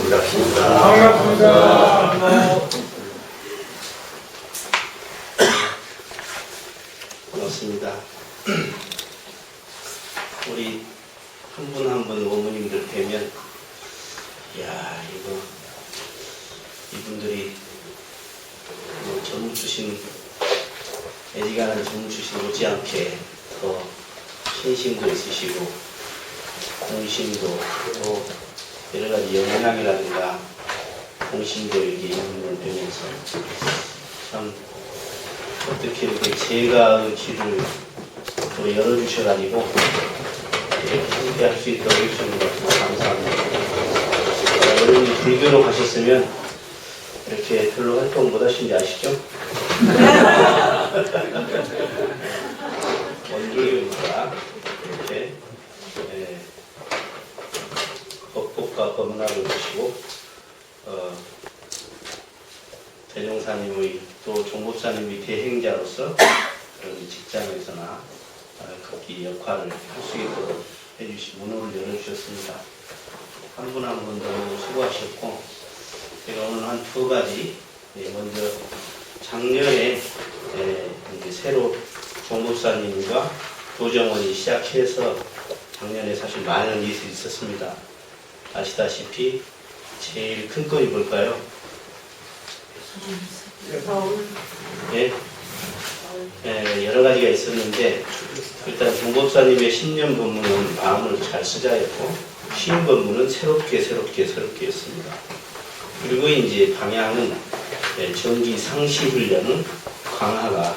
반갑습니다. 반갑습니다. 우리 한 분 한 분 어머님들 뵈면, 이야, 이분들이 전무 출신, 애지간한 전무 출신 못지않게 더 신심도 있으시고, 공심도, 또 여러 가지 영향이라든가, 공심도 이렇게 이분을 뵈면서, 참, 어떻게 이렇게 제가 길을 또 열어주셔가지고 이렇게 함께 할 수 있도록 해주시는 것 같아서 감사합니다. 여러분이 불교로 가셨으면 이렇게 별로 활동 못 하신지 아시죠? 원불교니까 이렇게 법복과 법문화를 보시고 대종사님의 또 종법사님의 대행자로서 그런 직장에서나 거기 역할을 할 수 있도록 해주시 문호를 열어주셨습니다. 한 분 한 분 너무 수고하셨고, 제가 오늘 한 두 가지, 먼저 작년에 이제 새로 종법사님과 도정원이 시작해서 작년에 사실 많은 일이 있었습니다. 아시다시피 제일 큰 건이 뭘까요? 여러 가지가 있었는데, 일단 종법사님의 신년 법문은 마음을 잘 쓰자였고, 신 법문은 새롭게 했습니다. 그리고 이제 방향은 정기 상시 훈련은 강화가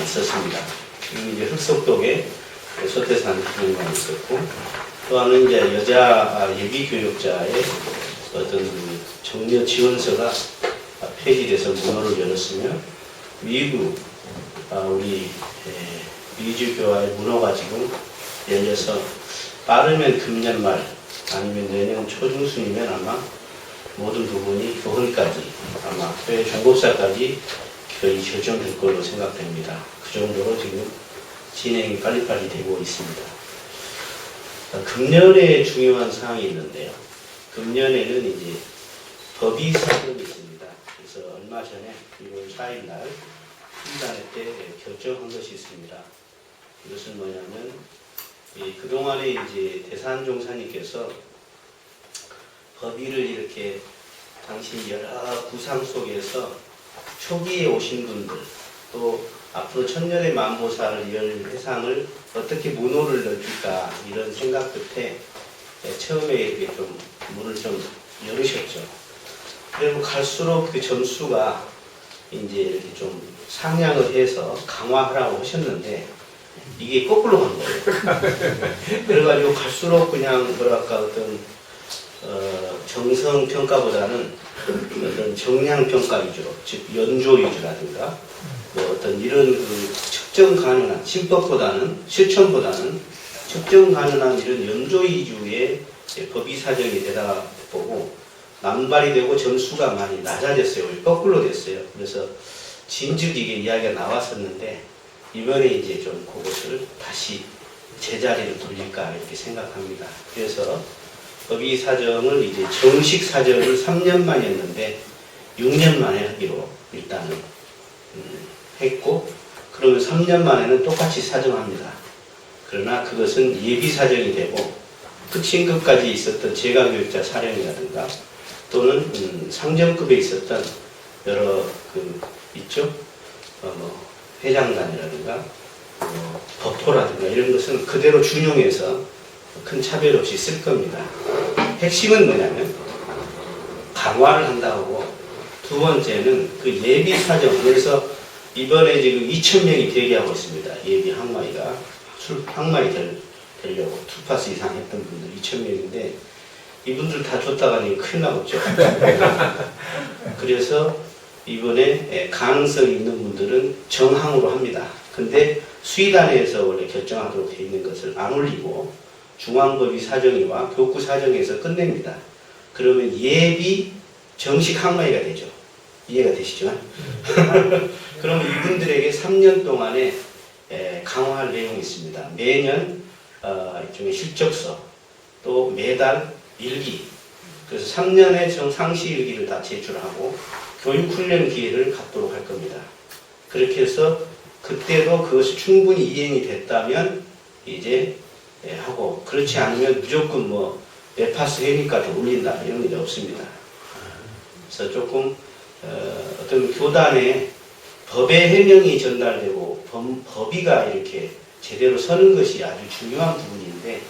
있었습니다. 그리고 이제 흑석동에 소태산 훈련이 있었고, 또 하나는 이제 여자 예비 교육자의 어떤 정려 지원서가 폐지돼서 문호를 열었으며, 미국 우리 미주교와의 문호가 지금 열려서 빠르면 금년 말 아니면 내년 초중순이면 아마 모든 부분이 교훈까지 아마 교회 종법사까지 거의 결정될 걸로 생각됩니다. 그 정도로 지금 진행이 빨리빨리 되고 있습니다. 금년에 중요한 사항이 있는데요. 금년에는 이제 법의사정이 있습니다. 그래서 얼마 전에 1월 4일 날 신단회 때 결정한 것이 있습니다. 이것은 뭐냐면, 그동안에 이제 대산종사님께서 법의를 이렇게 당시 여러 구상 속에서 초기에 오신 분들, 또 앞으로 천년의 만보사를 열 회상을 어떻게 문호를 넓힐까 이런 생각 끝에 처음에 이렇게 좀 문을 좀 열으셨죠. 그리고 갈수록 그 점수가 이제 이렇게 좀 상향을 해서 강화하라고 하셨는데, 이게 거꾸로 간 거예요. 그래가지고 갈수록 그냥 뭐랄까 어떤 정성 평가보다는 어떤 정량 평가 위주로, 즉 연조 위주라든가 뭐 어떤 이런 그 측정 가능한 신법보다는 실천보다는 측정 가능한 이런 연조 위주의 법의 사정이 되다 보고 남발이 되고 점수가 많이 낮아졌어요. 거꾸로 됐어요. 그래서 진즉 이게 이야기가 나왔었는데, 이번에 이제 좀 그것을 다시 제자리로 돌릴까 이렇게 생각합니다. 그래서 법의 사정을 이제 정식 사정을 3년 만이었는데 6년 만에 하기로 일단은 했고, 그러면 3년 만에는 똑같이 사정합니다. 그러나 그것은 예비 사정이 되고 특신급까지 있었던 재가교육자 사령이라든가 또는 상정급에 있었던 여러 있죠. 회장단이라든가 법토라든가 이런 것은 그대로 준용해서 큰 차별 없이 쓸 겁니다. 핵심은 뭐냐면 강화를 한다고, 두 번째는 그 예비 사정, 그래서 이번에 지금 2,000명이 대기하고 있습니다. 예비 항마이가 항마이 되려고 투파스 이상 했던 분들 2,000명인데 이분들 다 줬다가 큰일 나겠죠. 그래서 이번에 가능성이 있는 분들은 정항으로 합니다. 근데 수의단에서 원래 결정하도록 되어 있는 것을 안 올리고 중앙법의 사정위와 교구 사정에서 끝냅니다. 그러면 예비 정식 항마이가 되죠. 이해가 되시죠? 그럼 이분들에게 3년 동안에 강화할 내용이 있습니다. 매년 일종의 실적서, 또 매달 일기, 그래서 3년의 상시일기를 다 제출하고 교육훈련 기회를 갖도록 할 겁니다. 그렇게 해서 그때도 그것이 충분히 이행이 됐다면 이제 하고, 그렇지 않으면 무조건 뭐 매파스 회니까지 올린다 이런 게 없습니다. 그래서 조금 어떤 교단에 법의 해명이 전달되고 법의가 이렇게 제대로 서는 것이 아주 중요한 부분인데,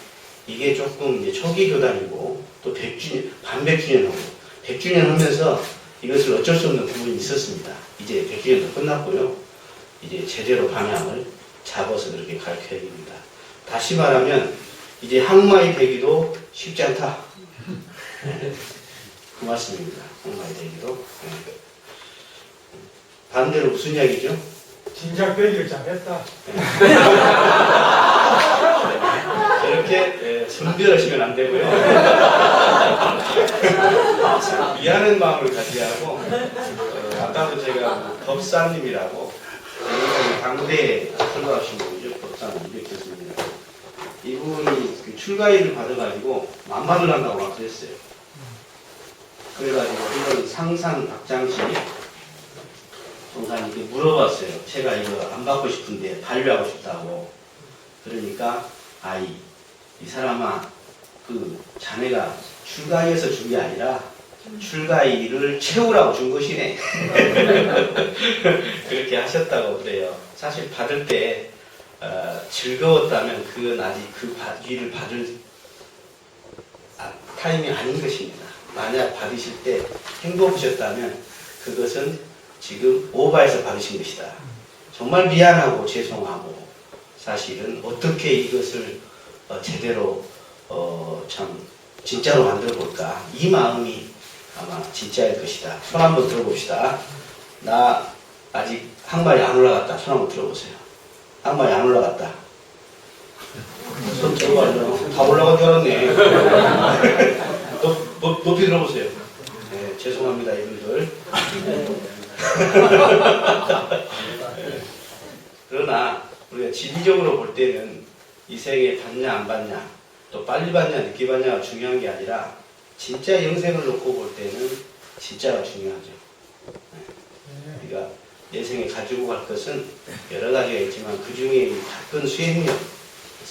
이게 조금 이제 초기 교단이고 또 100주년, 반백주년하고 100주년 하면서 이것을 어쩔 수 없는 부분이 있었습니다. 이제 100주년도 끝났고요. 이제 제대로 방향을 잡아서 그렇게 가르쳐야 됩니다. 다시 말하면 이제 항마이 되기도 쉽지 않다. 네. 그 말씀입니다. 항마이 되기도. 네. 반대로 무슨 이야기죠? 진작 되기를 잘했다. 저렇게 선별하시면 안 되고요. 미안한 마음을 가져야 하고, 아까도 제가 법사님이라고 당대에 출가하신 분이죠. 법사님 이백교수님. 이분이 그 출가일을 받아가지고 만반을 한다고 막 그랬어요. 그래가지고 이런 상산 박장씨 동산이 물어봤어요. 제가 이거 안 받고 싶은데 반려하고 싶다고. 그러니까 이 사람아, 그 자네가 출가해서 준 게 아니라 출가일을 채우라고 준 것이네. 그렇게 하셨다고 그래요. 사실 받을 때 즐거웠다면 그건 아직 그 일을 받을 타임이 아닌 것입니다. 만약 받으실 때 행복하셨다면 그것은 지금 오바해서 받으신 것이다. 정말 미안하고 죄송하고, 사실은 어떻게 이것을 제대로 참 진짜로 만들어 볼까, 이 마음이 아마 진짜일 것이다. 손 한번 들어봅시다. 나 아직 항말이 안 올라갔다. 손 한번 들어보세요. 항말이 안 올라갔다. 손 들어가죠. 다 올라간 줄 알았네. 높이 들어보세요. 네, 죄송합니다, 이분들. 그러나 우리가 지리적으로 볼 때는 이 생에 받냐 안 받냐, 또 빨리 받냐 늦게 받냐가 중요한 게 아니라 진짜 영생을 놓고 볼 때는 진짜가 중요하죠. 우리가 내생에 가지고 갈 것은 여러 가지가 있지만 그 중에 가끔 수행력,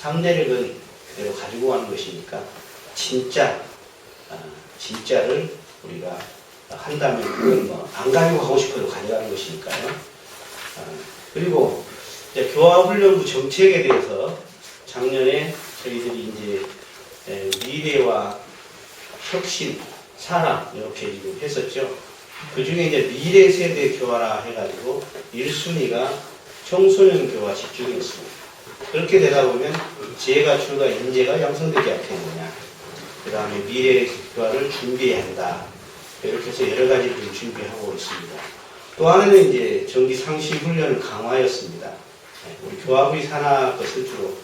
3대력은 그대로 가지고 가는 것이니까 진짜를 우리가 한다면 그건 뭐 안 가지고 가고 싶어도 가져가는 것이니까요. 그리고 이제 교화훈련부 정책에 대해서 작년에 저희들이 이제 미래와 혁신, 사랑 이렇게 지금 했었죠. 그 중에 이제 미래 세대 교화라 해가지고 1순위가 청소년 교화 집중했습니다. 그렇게 되다 보면 지혜가 출가 인재가 양성되지 않겠느냐. 그 다음에 미래 교화를 준비해야 한다. 이렇게 해서 여러 가지를 준비하고 있습니다. 또 하나는 이제 정기 상시 훈련을 강화하였습니다. 우리 교화부의 산하 것은 주로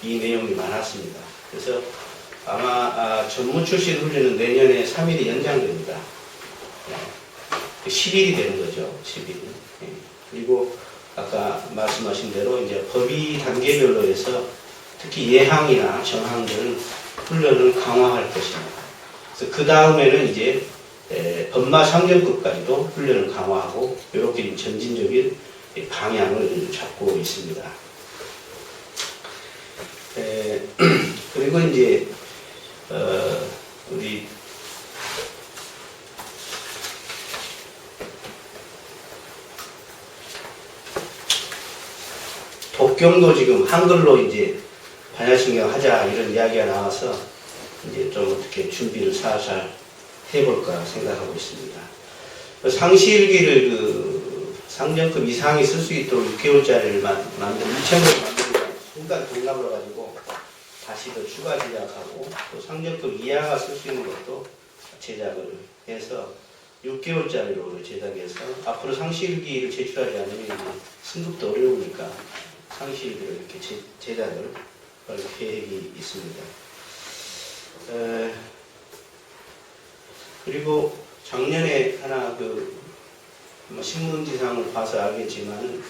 이 내용이 많았습니다. 그래서 아마 전문 출신 훈련은 내년에 3일이 연장됩니다. 10일이 되는 거죠. 10일. 그리고 아까 말씀하신 대로 이제 법의 단계별로 해서 특히 예항이나 정항들은 훈련을 강화할 것입니다. 그래서 그 다음에는 이제 법마 상정급까지도 훈련을 강화하고 이렇게 전진적인 방향을 잡고 있습니다. 그리고 이제 우리 독경도 지금 한글로 이제 반야신경 하자 이런 이야기가 나와서 이제 좀 어떻게 준비를 살살 해볼까 생각하고 있습니다. 상시일기를 상정급 이상이 쓸 수 있도록 6개월짜리를 만들고 2,000을 만들고 순간 동갑을 가지고 다시 더 추가 제작하고 또 상정급 이하가 쓸 수 있는 것도 제작을 해서 6개월짜리로 제작해서 앞으로 상시일기를 제출하지 않으면 승급도 어려우니까 상시일기를 이렇게 제작을 할 계획이 있습니다. 그리고 작년에 하나 신문지상을 봐서 알겠지만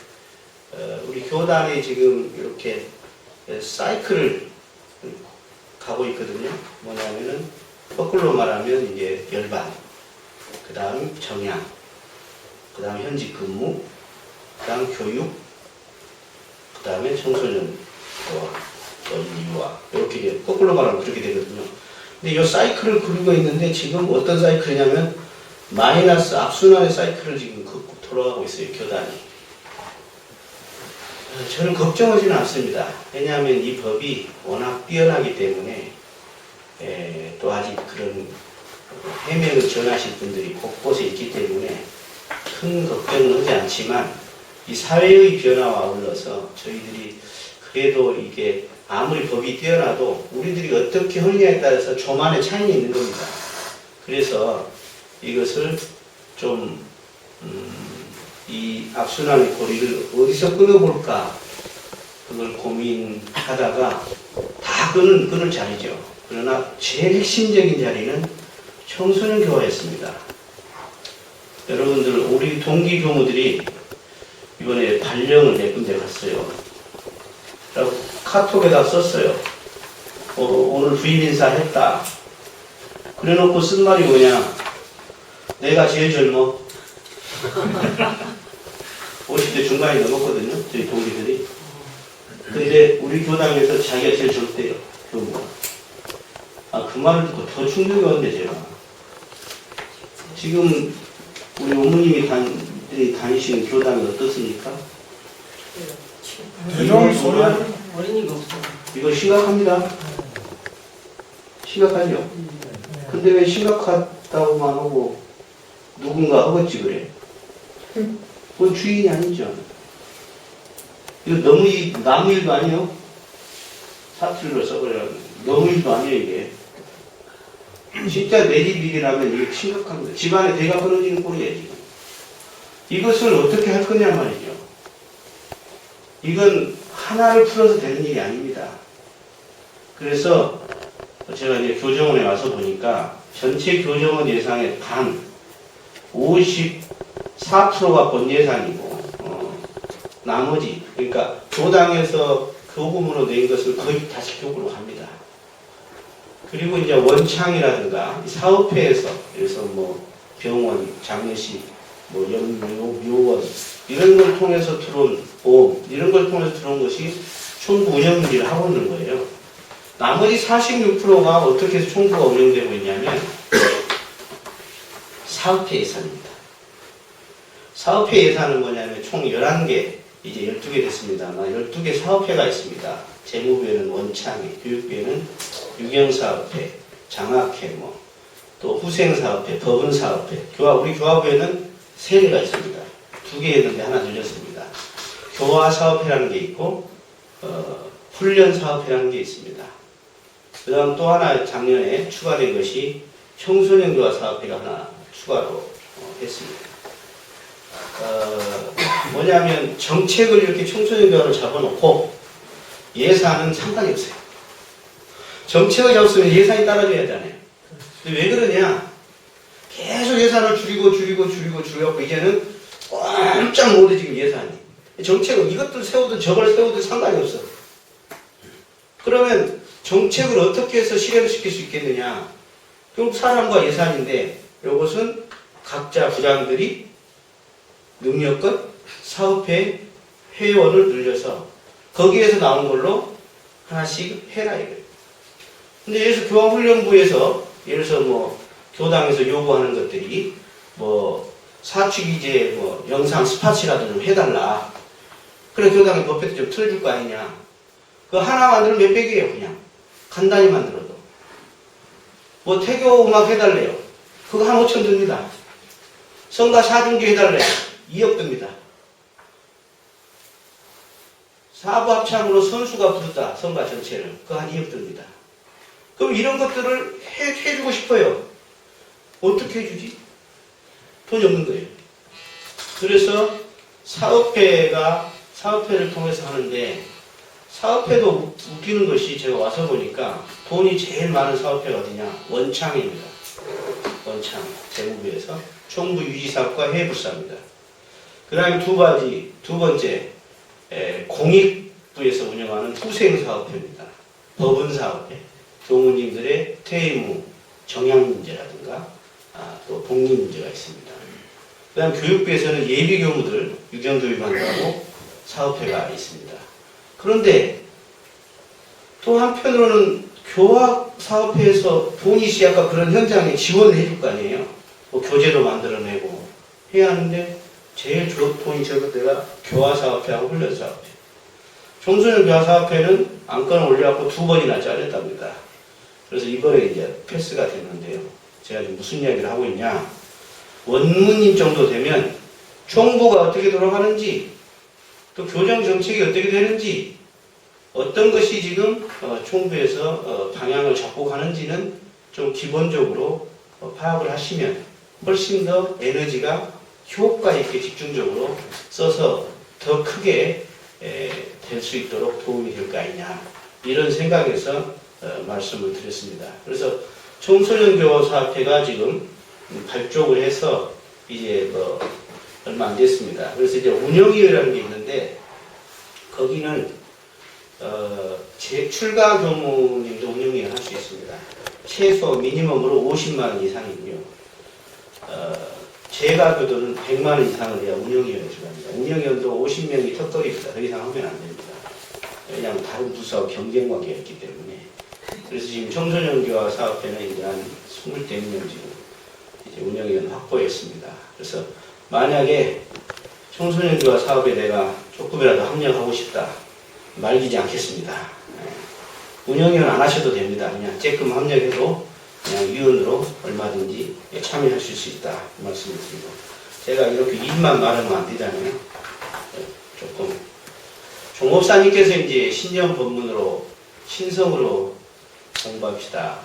우리 교단이 지금 이렇게 사이클을 가고 있거든요. 뭐냐면은 거꾸로 말하면 이제 열반, 그 다음 정양, 그 다음 현직 근무, 그 다음 교육, 그 다음에 청소년 인류화, 이렇게 이제 거꾸로 말하면 그렇게 되거든요. 근데 이 사이클을 그리고 있는데 지금 어떤 사이클이냐면 마이너스 악순환의 사이클을 지금 돌아가고 있어요, 교단이. 저는 걱정하지는 않습니다. 왜냐하면 이 법이 워낙 뛰어나기 때문에 또 아직 그런 해명을 전하실 분들이 곳곳에 있기 때문에 큰 걱정은 하지 않지만 이 사회의 변화와 아울러서 저희들이 그래도 이게 아무리 법이 뛰어나도 우리들이 어떻게 하느냐에 따라서 조만의 차이가 있는 겁니다. 그래서 이것을 좀 이 악순환의 고리를 어디서 끊어볼까 그걸 고민하다가 다 끊을 자리죠. 그러나 제일 핵심적인 자리는 청소년 교화였습니다. 여러분들 우리 동기 교무들이 이번에 발령을 내 군데 갔어요. 그래서 카톡에다 썼어요. 오늘 부임 인사 했다. 그래놓고 쓴 말이 뭐냐? 내가 제일 젊어. 50대 중반이 넘었거든요. 저희 동기들이. 근데 우리 교당에서 자기가 제일 젊대요. 교무가. 그 말을 듣고 더 충격이 왔는데 제가. 지금 우리 어머님이 다니시는 교당이 어떻습니까? 대종 소리하는 어린이가 없어. 이거 심각합니다. 심각하죠? 근데 왜 심각하다고만 하고 누군가 허겁지 그래? 그건 주인이 아니죠. 이거 너무 나무 일도 아니에요? 사투리로 써버려. 너무 일도 아니에요, 이게. 진짜 내 집 일이라면 이게 심각한 거예요. 집안에 대가 끊어지는 꼴이에요, 지금. 이것을 어떻게 할 거냐 말이죠. 이건 하나를 풀어서 되는 일이 아닙니다. 그래서 제가 이제 교정원에 와서 보니까 전체 교정원 예산의 반 54%가 본 예산이고 나머지 그러니까 교당에서 교금으로 낸 것을 거의 다시 교구로 갑니다. 그리고 이제 원창이라든가 사업회에서 그래서 뭐 병원, 장례식, 뭐 묘원 이런 걸 통해서 들어온 보험 이런 걸 통해서 들어온 것이 총부 운영일을 하고 있는 거예요. 나머지 46%가 어떻게 해서 총부가 운영되고 있냐면 사업회 예산입니다. 사업회 예산은 뭐냐면 총 11개, 이제 12개 됐습니다만 12개 사업회가 있습니다. 재무부에는 원창회, 교육부에는 유경사업회, 장학회, 또 후생사업회, 법은사업회, 우리 교화부에는 3개가 있습니다. 2개였는데 하나 늘렸습니다. 교화사업회라는 게 있고 훈련사업회라는 게 있습니다. 그 다음 또 하나 작년에 추가된 것이 청소년교화사업회가 하나 추가로 했습니다. 뭐냐면 정책을 이렇게 청소년교화로 잡아놓고 예산은 상관이 없어요. 정책을 잡으면 예산이 따라줘야 하잖아요. 근데 왜 그러냐? 계속 예산을 줄이고 이제는 깜짝 못해 지금 예산이. 정책은 이것들 세우든 저걸 세우든 상관이 없어. 그러면 정책을 어떻게 해서 실현시킬 수 있겠느냐? 결국 사람과 예산인데 이것은 각자 부장들이 능력껏 사업회 회원을 늘려서 거기에서 나온 걸로 하나씩 해라 이거예요. 근데 예를 들어서 교화훈련부에서 예를 들어서 뭐 교당에서 요구하는 것들이 뭐 사축이제 뭐 영상 스파치라도 좀 해달라. 그래 교당이 법회도 좀 틀어줄 거 아니냐. 그거 하나 만들면 몇백이에요 그냥. 간단히 만들어도. 뭐 태교 음악 해달래요. 그거 한 5천 듭니다. 성가 사중기 해달래요. 2억 듭니다. 사부 합창으로 선수가 부르다. 성가 전체를. 그거 한 2억 듭니다. 그럼 이런 것들을 해주고 싶어요. 어떻게 해주지? 돈이 없는 거예요. 그래서 사업회를 통해서 하는데 사업회도 웃기는 것이 제가 와서 보니까 돈이 제일 많은 사업회가 어디냐? 원창입니다. 원창, 재무부에서 총부 유지사업과 해외불사입니다. 그 다음에 두 번째 공익부에서 운영하는 후생사업회입니다. 법은사업회, 교무님들의 퇴임 후 정양 문제라든가 또 복리 문제가 있습니다. 그 다음 교육부에서는 예비 교무들 유경교육한다고 사업회가 있습니다. 그런데 또 한편으로는 교학사업회에서 본이시 아까 그런 현장에 지원을 해줄 거 아니에요. 뭐 교재도 만들어내고 해야 하는데 제일 돈이 적을 때가 교화사업회하고 훈련사업회. 청소년 교화사업회는 안건을 올려갖고 2번이나 잘렸답니다. 그래서 이번에 이제 패스가 됐는데요. 제가 지금 무슨 이야기를 하고 있냐. 원무님 정도 되면 총부가 어떻게 돌아가는지 또 교정 정책이 어떻게 되는지 어떤 것이 지금 총부에서 방향을 잡고 가는지는 좀 기본적으로 파악을 하시면 훨씬 더 에너지가 효과 있게 집중적으로 써서 더 크게 될 수 있도록 도움이 될 거 아니냐 이런 생각에서 말씀을 드렸습니다. 그래서 청소년 교화사업회가 지금 발족을 해서 이제 얼마 안 됐습니다. 그래서 이제 운영위원회라는 게 있는데 거기는 출가 교무님도 운영위원 할 수 있습니다. 최소 미니멈으로 50만 원 이상이고요. 재가교도는 100만 원 이상을 해야 운영위원회 들어갑니다. 운영위원도 50명이 턱걸이입니다. 더 이상 하면 안 됩니다. 왜냐하면 다른 부서와 경쟁 관계가 있기 때문에. 그래서 지금 청소년 교화 사업회는 이제 한 24명 지금 이제 운영위원 확보했습니다. 그래서 만약에 청소년 교화 사업에 내가 조금이라도 합력하고 싶다. 말리지 않겠습니다. 운영위원 안 하셔도 됩니다. 그냥 조금 합력해도 그냥 위원으로 얼마든지 참여하실 수 있다. 말씀을 드리고. 제가 이렇게 일만 말하면 안 되잖아요. 조금. 종업사님께서 이제 신년 법문으로 신성으로 공부합시다.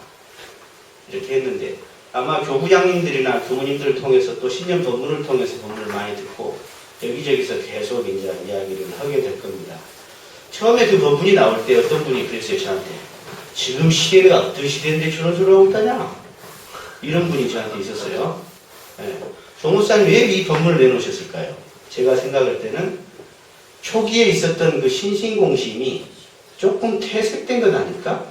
이렇게 했는데 아마 교부장님들이나 교무님들을 통해서 또 신년 법문을 통해서 법문을 많이 듣고 여기저기서 계속 이제 이야기를 하게 될 겁니다. 처음에 그 법문이 나올 때 어떤 분이 그랬어요, 저한테. 지금 시대가 어떤 시대인데 저런 소리 하고 있다냐? 이런 분이 저한테 있었어요. 네. 조무사님 왜 이 법문을 내놓으셨을까요? 제가 생각할 때는 초기에 있었던 그 신신공심이 조금 퇴색된 것 아닐까?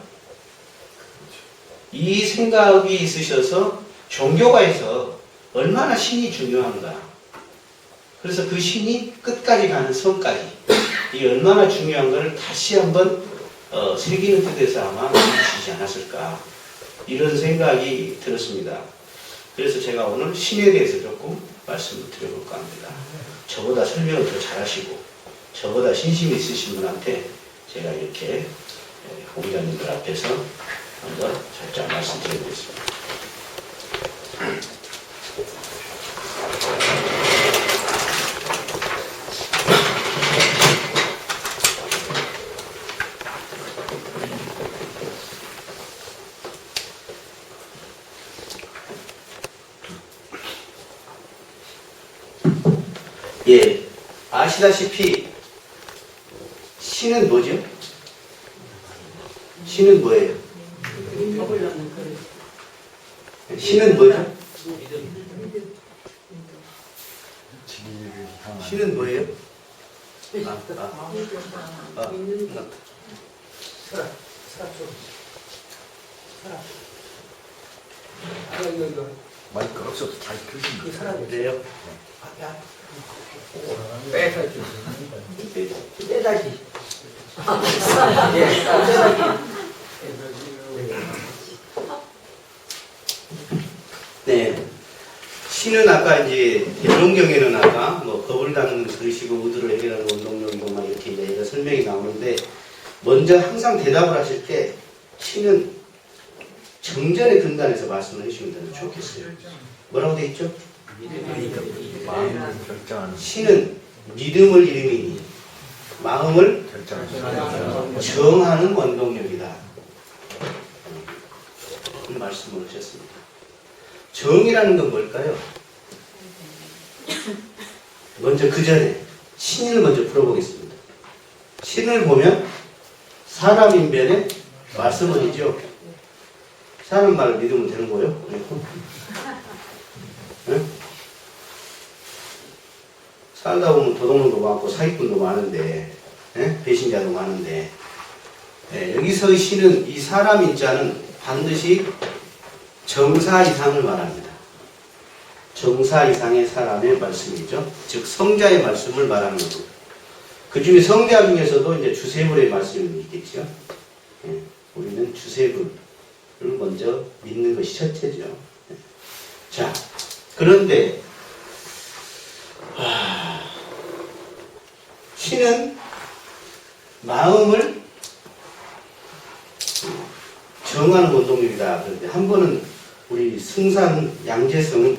이 생각이 있으셔서 종교가에서 얼마나 신이 중요한가. 그래서 그 신이 끝까지 가는 선까지 이 얼마나 중요한가를 다시 한번 새기는 뜻에서 아마 주시지 않았을까 이런 생각이 들었습니다. 그래서 제가 오늘 신에 대해서 조금 말씀을 드려볼까 합니다. 저보다 설명을 더 잘하시고 저보다 신심이 있으신 분한테 제가 이렇게 공자님들 앞에서 한번 살짝 말씀드리겠습니다. 예, 아시다시피 신은 뭐죠? 신은 뭐예요? 신은 뭐죠? 신은 뭐예요? 마이크 없어도 잘 켜집니다. 그 사람이 그래요? 빼서 빼다시. 빼다시. 네. 신은 아까 이제 대종경에는 아까 뭐 겁을 닦는 그릇이고 우두를 해결하는 원동력이고 막 이렇게 이제 여러 설명이 나오는데 먼저 항상 대답을 하실 때 신은 정전의 근간에서 말씀을 해주시면 더 좋겠어요. 뭐라고 돼 있죠? 마음을 결정하는 신은 믿음을 이름이니 마음을 결정하는 정하는 원동력이다. 그 말씀을 하셨습니다. 정이라는 건 뭘까요? 먼저 그 전에 신을 먼저 풀어보겠습니다. 신을 보면 사람 인변의 말씀은이죠. 사람 말을 믿으면 되는 거예요? 네? 살다 보면 도둑놈도 많고 사기꾼도 많은데 네? 배신자도 많은데 네, 여기서의 신은 이 사람 인자는 반드시 정사 이상을 말합니다. 정사 이상의 사람의 말씀이죠. 즉 성자의 말씀을 말하는 거고. 그 중에 성자 중에서도 이제 주세불의 말씀이 있겠죠. 예, 우리는 주세불을 먼저 믿는 것이 첫째죠. 예. 자, 그런데 신은 마음을 정하는 원동력이다. 그런데 한 번은 우리 승산 양재성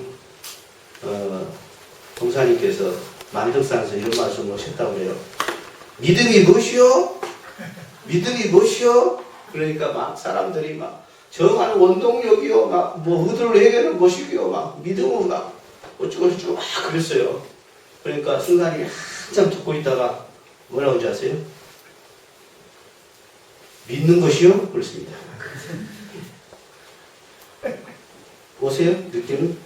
동사님께서 만덕산에서 이런 말씀을 하셨다고 그래요. 믿음이 무엇이요? 믿음이 무엇이요? 그러니까 막 사람들이 막 정하는 원동력이요, 막 뭐 의도를 해결하는 것이요, 막 믿음은 막 어쩌고저쩌고 막 그랬어요. 그러니까 승산이 한참 듣고 있다가 뭐라고 하지 아세요? 믿는 것이요? 그렇습니다. 보세요, 느낌은?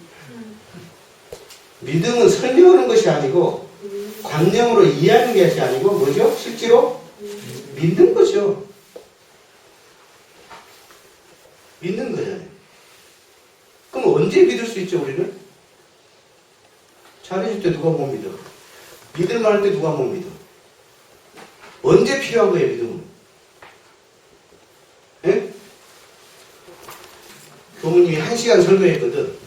믿음은 설명하는 것이 아니고 관념으로 이해하는 것이 아니고 뭐죠? 실제로 믿는 거죠. 믿는 거잖아요. 그럼 언제 믿을 수 있죠, 우리는? 잘해줄 때 누가 못 믿어? 믿을 만할 때 누가 못 믿어? 언제 필요한 거예요, 믿음은? 예? 교무님이 1시간 설교했거든.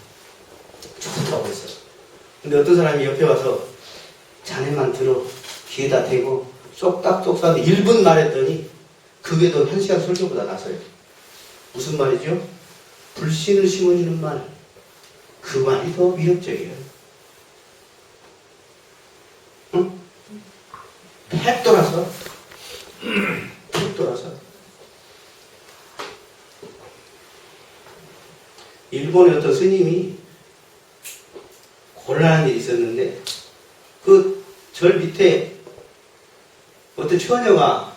좋다고 했어. 근데 어떤 사람이 옆에 와서 자네만 들어 귀에다 대고 쏙닥쏙닥 1분 말했더니 그게 더 1시간 설교보다 나서요. 무슨 말이죠? 불신을 심어주는 말. 그 말이 더 위협적이에요. 응? 팩 돌아서 일본의 어떤 스님이 곤란한 일이 있었는데 그 절 밑에 어떤 처녀가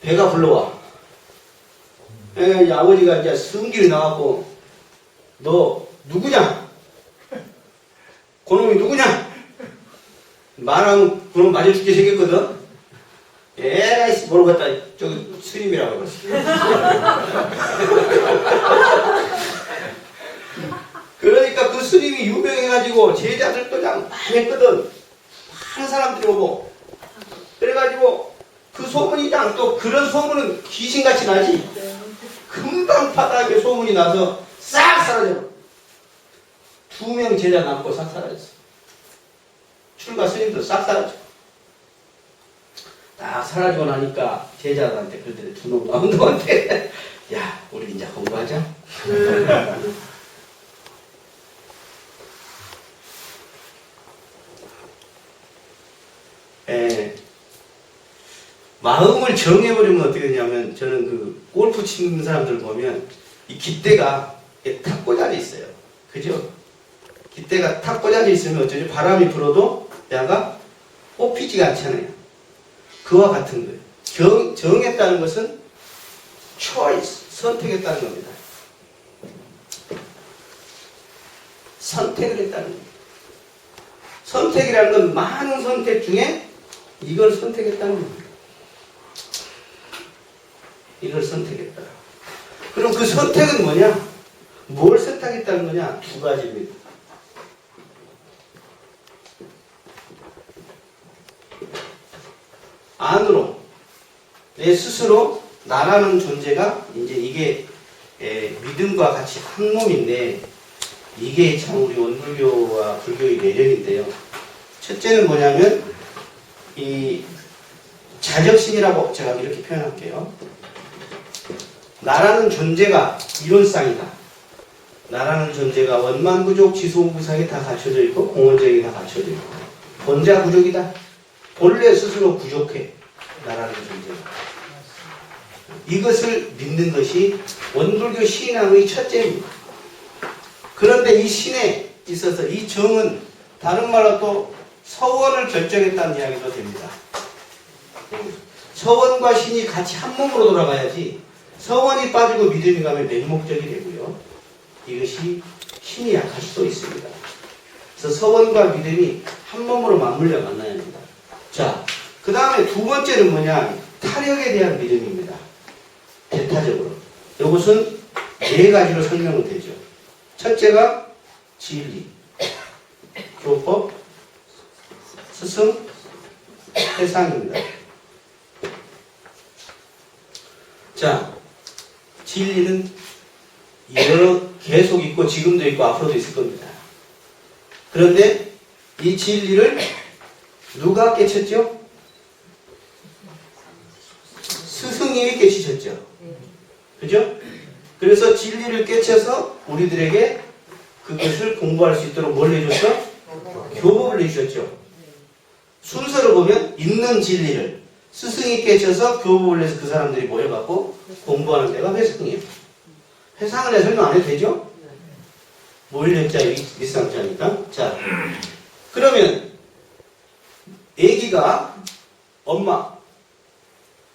배가 불러와. 아버지가 이제 승길이 나왔고 너 누구냐? 그놈이 누구냐? 말하면 그놈 맞아 죽게 생겼거든. 에이씨 모르겠다. 저기 스님이라고 그랬어. 그러니까 그 스님이 유명해가지고 제자들도 그냥 많이 했거든. 많은 사람들이 오고. 그래가지고 그 소문이 그냥 또 그런 소문은 귀신같이 나지. 금방 바닥에 소문이 나서 싹 사라져. 2명 제자 남고 싹 사라졌어. 출가 스님도 싹 사라져. 딱 사라지고 나니까 제자들한테 그들의 두 놈 남은 놈한테 야 우리 이제 공부하자. 마음을 정해버리면 어떻게 되냐면 저는 그 골프 치는 사람들 보면 이 깃대가 탁 꽂아져 있어요. 그죠? 깃대가 탁 꽂아져 있으면 어쩌죠? 바람이 불어도 야가 뽑히지가 않잖아요. 그와 같은 거예요. 정했다는 것은 choice, 선택했다는 겁니다. 선택을 했다는 겁니다. 선택이라는 건 많은 선택 중에 이걸 선택했다는 겁니다. 이걸 선택했다. 그럼 그 선택은 뭐냐? 뭘 선택했다는 거냐? 2가지입니다. 안으로 내 스스로 나라는 존재가 이제 이게 믿음과 같이 한 몸인데 이게 참 우리 원불교와 불교의 매력인데요. 첫째는 뭐냐면 이 자적신이라고 제가 이렇게 표현할게요. 나라는 존재가 이론상이다. 나라는 존재가 원만부족, 지소무상이 다 갖춰져 있고 공원적이 다 갖춰져 있고 본자 부족이다. 본래 스스로 부족해. 나라는 존재가. 이것을 믿는 것이 원불교 신앙의 첫째입니다. 그런데 이 신에 있어서 이 정은 다른 말로 또 서원을 결정했다는 이야기도 됩니다. 서원과 신이 같이 한 몸으로 돌아가야지 서원이 빠지고 믿음이 가면 맹목적이 되고요. 이것이 힘이 약할 수도 있습니다. 그래서 서원과 믿음이 한 몸으로 맞물려 만나야 합니다. 자, 그 다음에 2번째는 뭐냐? 타력에 대한 믿음입니다. 대타적으로. 이것은 네 가지로 설명은 되죠. 첫째가 진리, 교법, 스승, 해상입니다. 자, 진리는 계속 있고 지금도 있고 앞으로도 있을 겁니다. 그런데 이 진리를 누가 깨쳤죠? 스승님이 깨치셨죠. 그죠? 그래서 진리를 깨쳐서 우리들에게 그것을 공부할 수 있도록 뭘 해줬어? 교법을 해주셨죠. 순서로 보면 있는 진리를 스승이 깨쳐서 교법을 해서 그 사람들이 모여갖고 공부하는 데가 회상이에요. 회상을 해 설명 안 해도 되죠? 모일했자 일상자니까. 자, 그러면 애기가 엄마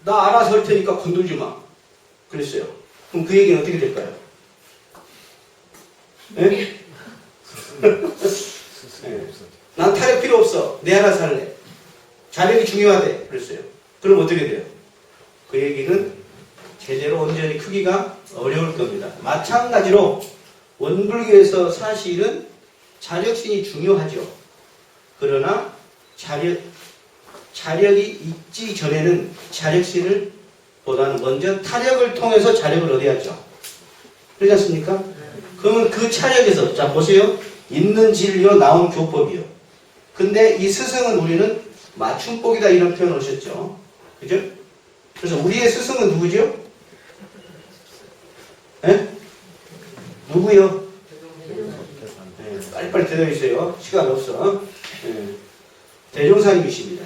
나 알아서 할 테니까 건들지 마 그랬어요. 그럼 그 얘기는 어떻게 될까요? 네? 네. 난 타력 필요 없어. 내 알아서 할래. 자력이 중요하대. 그랬어요. 그럼 어떻게 돼요? 그 얘기는 제대로 온전히 크기가 어려울 겁니다. 마찬가지로 원불교에서 사실은 자력신이 중요하죠. 그러나 자력이 있기 전에는 자력신을 보다는 먼저 타력을 통해서 자력을 얻어야죠. 그렇지 않습니까? 그러면 그 차력에서 자 보세요. 있는 진리로 나온 교법이요. 근데 이 스승은 우리는 맞춤법이다 이런 표현을 하셨죠. 그죠? 그래서 우리의 스승은 누구죠? 네? 누구요? 네, 빨리빨리 대답해주세요. 시간 없어. 네. 대종사님이십니다.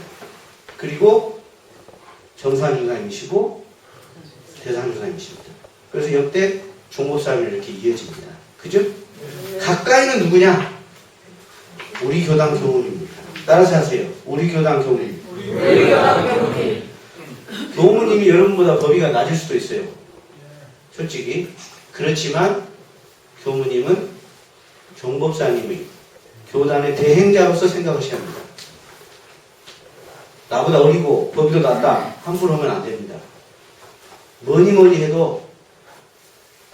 그리고 정산주사님이시고 대상주사님이십니다. 그래서 역대 종법사람이 이렇게 이어집니다. 그죠? 가까이는 누구냐? 우리 교당 교무입니다. 따라서 하세요. 우리 교당 교무님. 교무님이 여러분보다 법위가 낮을 수도 있어요. 솔직히. 그렇지만 교무님은 종법사님의 교단의 대행자로서 생각하셔야 합니다. 나보다 어리고 법위도 낮다. 함부로 하면 안 됩니다. 뭐니 해도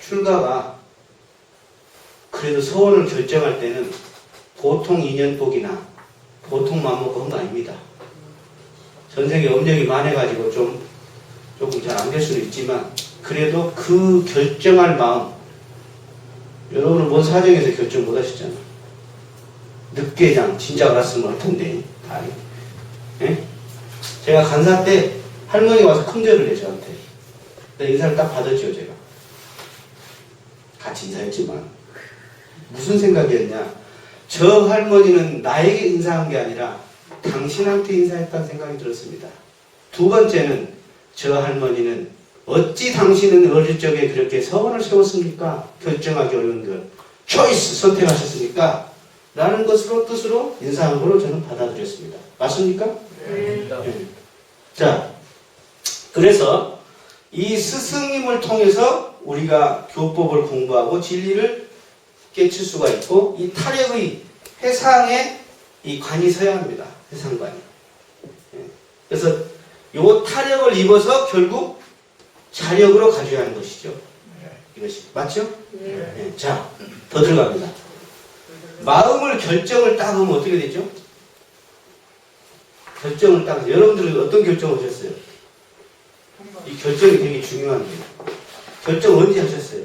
출가가 그래도 서원을 결정할 때는 보통 인연복이나 보통 맘먹고 한 거 아닙니다. 전생에 업력이 많아가지고 조금 잘 안 될 수는 있지만 그래도 그 결정할 마음 여러분은 뭔 사정에서 결정 못 하셨잖아. 늦게 진작 알았으면 할 텐데 예? 제가 간사 때 할머니 와서 큰절을 해 저한테. 근데 인사를 딱 받았죠 제가. 같이 인사했지만 무슨 생각이었냐. 저 할머니는 나에게 인사한 게 아니라 당신한테 인사했다는 생각이 들었습니다. 두 번째는 저 할머니는 어찌 당신은 어릴 적에 그렇게 서원을 세웠습니까? 결정하기 어려운 것. 초이스 선택하셨습니까? 라는 것으로 뜻으로 인사한 걸로 저는 받아들였습니다. 맞습니까? 네. 자, 그래서 이 스승님을 통해서 우리가 교법을 공부하고 진리를 깨칠 수가 있고 이 타력의 해상에 이 관이 서야 합니다. 해상관이. 그래서 이 타력을 입어서 결국 자력으로 가져야 하는 것이죠. 이것이 맞죠? 네. 자, 더 들어갑니다. 마음을 결정을 딱 하면 어떻게 되죠? 결정을 딱 여러분들은 어떤 결정을 하셨어요? 이 결정이 되게 중요한 거예요. 결정 언제 하셨어요?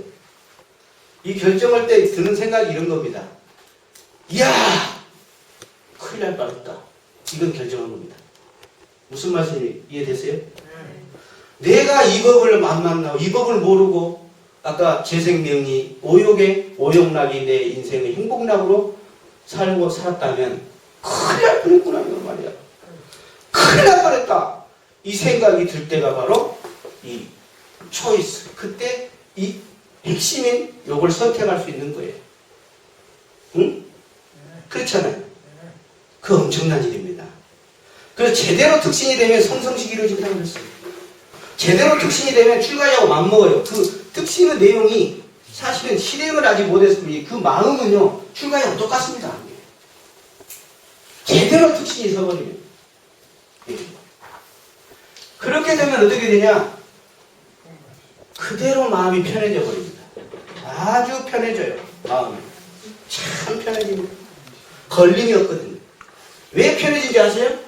이 결정할 때 드는 생각이 이런 겁니다. 이야! 큰일 날 뻔했다. 이건 결정한 겁니다. 무슨 말씀이 이해되세요? 내가 이 법을 안 만나고 이 법을 모르고 아까 제 생명이 오욕락이 내 인생의 행복락으로 살고 살았다면 큰일 날 뻔했구나 이거 말이야. 큰일 날 뻔했다. 이 생각이 들 때가 바로 이 초이스. 그때 이 핵심인 요걸 선택할 수 있는 거예요. 응? 그렇잖아요. 그 엄청난 일입니다. 그래서 제대로 특신이 되면 성성식이 이루어진다고 그랬어요. 제대로 특신이 되면 출가하고 맞먹어요. 그 특신의 내용이 사실은 실행을 아직 못했을 뿐이 그 마음은요 출가하고 똑같습니다. 제대로 특신이 서버리면 그렇게 되면 어떻게 되냐? 그대로 마음이 편해져 버립니다. 아주 편해져요. 마음이. 참 편해집니다. 걸림이 없거든요. 왜 편해진지 아세요?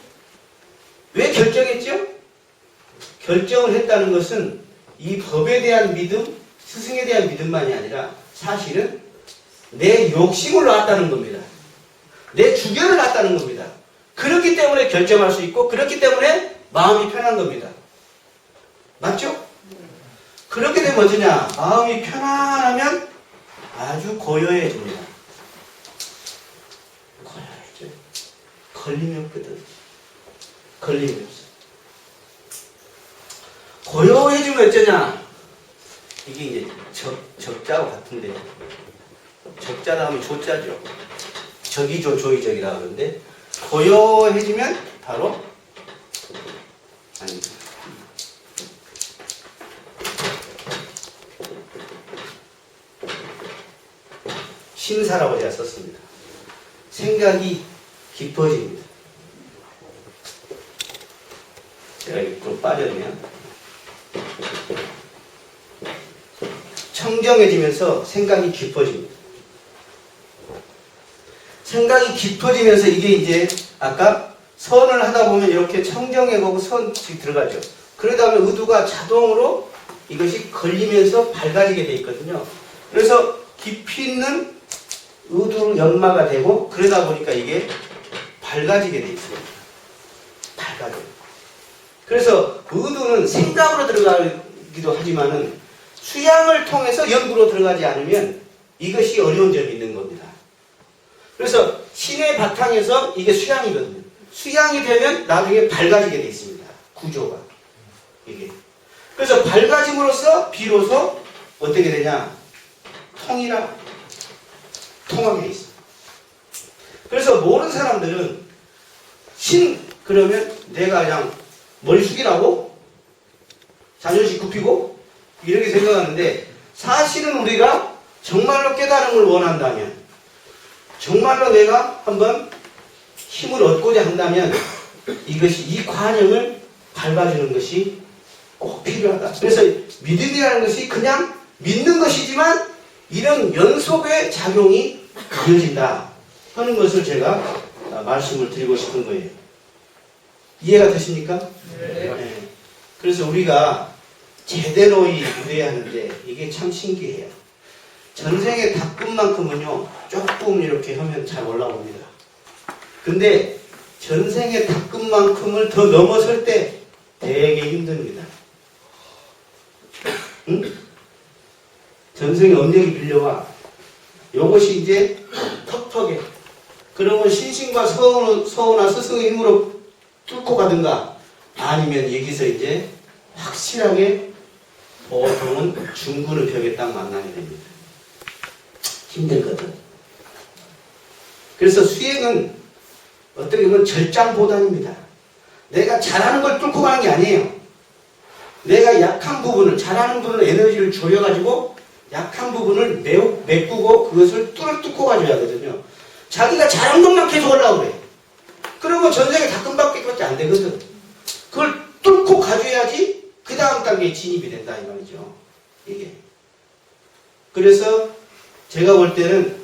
왜 결정했죠? 결정을 했다는 것은 이 법에 대한 믿음, 스승에 대한 믿음만이 아니라 사실은 내 욕심을 놨다는 겁니다. 내 주견을 놨다는 겁니다. 그렇기 때문에 결정할 수 있고 그렇기 때문에 마음이 편한 겁니다. 맞죠? 그렇게 되면 어쩌냐? 마음이 편안하면 아주 고요해집니다. 고요해져요. 걸림이 없거든. 걸림이 없어. 고요해지면 어쩌냐? 이게 이제 적자와 같은데, 적자다 하면 조자죠. 적이조, 조이적이라 그러는데, 고요해지면 바로, 아닙니다. 심사라고 제가 썼습니다. 생각이 깊어집니다. 제가 이렇게 빠졌네요. 청정해지면서 생각이 깊어집니다. 생각이 깊어지면서 이게 이제 아까 선을 하다 보면 이렇게 청정해보고 선씩 들어가죠. 그러다 보면 의도가 자동으로 이것이 걸리면서 밝아지게 돼 있거든요. 그래서 깊이 있는 의도로 연마가 되고 그러다 보니까 이게 밝아지게 돼 있습니다. 밝아져요. 그래서 의도는 생각으로 들어가기도 하지만은 수양을 통해서 연구로 들어가지 않으면 이것이 어려운 점이 있는 겁니다. 그래서 신의 바탕에서 이게 수양이거든요. 수양이 되면 나중에 밝아지게 돼 있습니다. 구조가. 이게. 그래서 밝아짐으로써 비로소 어떻게 되냐? 통하게 돼 있습니다. 그래서 모르는 사람들은 그러면 내가 그냥 머리 숙이라고? 자존심 굽히고? 이렇게 생각하는데 사실은 우리가 정말로 깨달음을 원한다면 정말로 내가 한번 힘을 얻고자 한다면 이것이 이 과정을 밟아주는 것이 꼭 필요하다. 그래서 믿음이라는 것이 그냥 믿는 것이지만 이런 연속의 작용이 이어진다 하는 것을 제가 말씀을 드리고 싶은 거예요. 이해가 되십니까? 네. 그래서 우리가 제대로 유대하는데 이게 참 신기해요. 전생의 닭끝만큼은요 조금 이렇게 하면 잘 올라옵니다. 근데 전생의 닭끝만큼을 더 넘어설 때 되게 힘듭니다. 응? 전생의 업력이 밀려와 요것이 이제 턱턱해. 그러면 신신과 서우나 스승의 힘으로 뚫고 가든가 아니면 여기서 이제 확실하게 보통은 중군의 벽에 딱 만나게 됩니다. 힘들거든. 그래서 수행은 어떻게 보면 절장보단입니다. 내가 잘하는 걸 뚫고 가는 게 아니에요. 내가 약한 부분을, 잘하는 부분을 에너지를 조여가지고 약한 부분을 메꾸고 그것을 뚫고 가줘야 하거든요. 자기가 잘한 것만 계속 하려고 그래. 그러면 전생에 닭금밖에 안 되거든. 그걸 뚫고 가줘야지 그 다음 단계에 진입이 된다 이 말이죠. 이게. 그래서 제가 볼 때는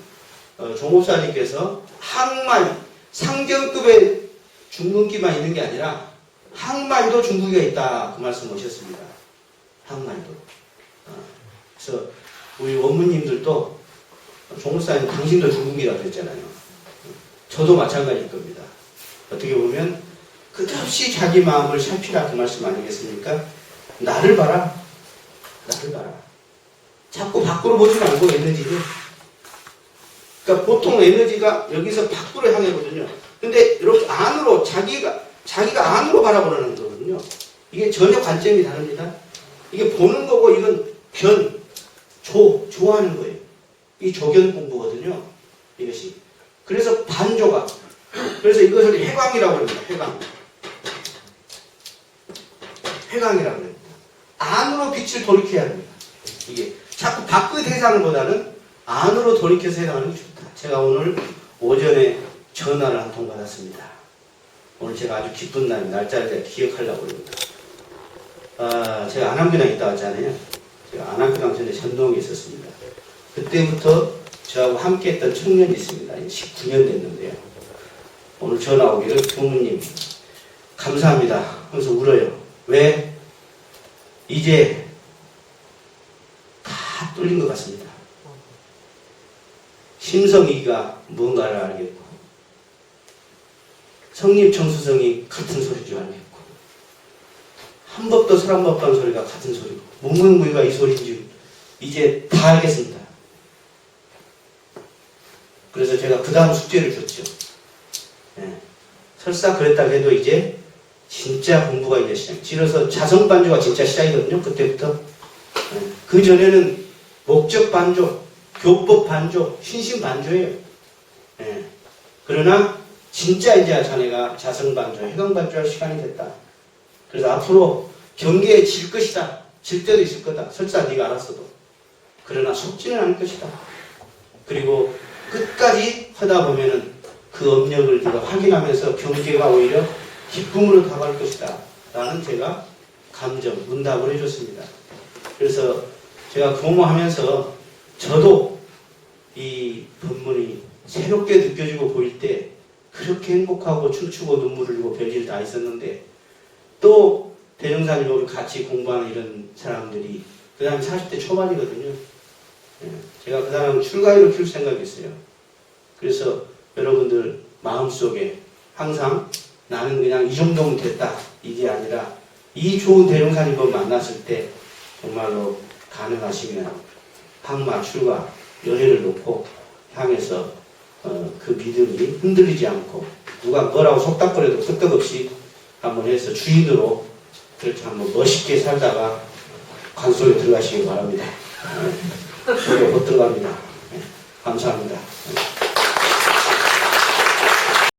종업사님께서 항만, 상경급의 중근기만 있는 게 아니라 항만도 중근기가 있다 그 말씀 오셨습니다. 항만도. 그래서 우리 원무님들도 종업사님 당신도 중근기라고 했잖아요. 저도 마찬가지일 겁니다. 어떻게 보면 끝없이 자기 마음을 살피라 그 말씀 아니겠습니까? 나를 봐라. 나를 봐라. 자꾸 밖으로 보지 말고 에너지를. 그러니까 보통 에너지가 여기서 밖으로 향하거든요. 근데 이렇게 안으로 자기가 안으로 바라보라는 거거든요. 이게 전혀 관점이 다릅니다. 이게 보는 거고 이건 조하는 거예요. 이 조견 공부거든요. 이것이. 그래서 반조각. 그래서 이것을 해광이라고 합니다. 해광이라고 합니다. 안으로 빛을 돌이켜야 합니다. 이게 자꾸 밖의 대상보다는 안으로 돌이켜서 해나가는 게 좋다. 제가 오늘 오전에 전화를 한 통 받았습니다. 오늘 제가 아주 기쁜 날짜를 제가 기억하려고 합니다. 제가 안암교당 있다 왔잖아요. 제가 안암교당 전에 전동에 있었습니다. 그때 그때부터 저하고 함께 했던 청년이 있습니다. 19년 됐는데요. 오늘 전화 오기를 부모님 감사합니다 하면서 울어요. 왜? 이제 다 뚫린 것 같습니다. 심성이가 뭔가를 알겠고 성립 청수성이 같은 소리인 줄 알겠고 한법도 사람법도 소리가 같은 소리고 문무무의가 이 소리인 줄 이제 다 알겠습니다. 그래서 제가 그 다음 숙제를 줬죠. 예. 설사 그랬다 해도 이제 진짜 공부가 이제 시작. 지어서 자성 반조가 진짜 시작이거든요. 그때부터. 예. 그 전에는 목적 반조, 교법 반조, 신심 반조예요. 예. 그러나 진짜 이제 자네가 자성 반조, 해강 반조할 시간이 됐다. 그래서 앞으로 경계에 질 것이다. 질 때도 있을 거다. 설사 네가 알았어도. 그러나 속지는 않을 것이다. 그리고 끝까지 하다 보면은 그 업력을 네가 확인하면서 경계가 오히려 기쁨으로 다가올 것이다. 라는 제가 감정, 응답을 해줬습니다. 그래서 제가 교모하면서 저도 이 법문이 새롭게 느껴지고 보일 때 그렇게 행복하고 춤추고 눈물을 흘리고 별일 다 있었는데 또 대정사님하고 같이 공부하는 이런 사람들이 그 다음에 40대 초반이거든요. 제가 그 사람 출가위로 키울 생각이 있어요. 그래서 여러분들 마음속에 항상 나는 그냥 이 정도면 됐다 이게 아니라 이 좋은 대종사님을 만났을 때 정말로 가능하시면 항마 출가 연회를 놓고 향해서 그 믿음이 흔들리지 않고 누가 뭐라고 속닥거려도 끄떡없이 한번 해서 주인으로 그렇게 한번 멋있게 살다가 관속에 들어가시기 바랍니다. 속에 못 들어갑니다. 감사합니다.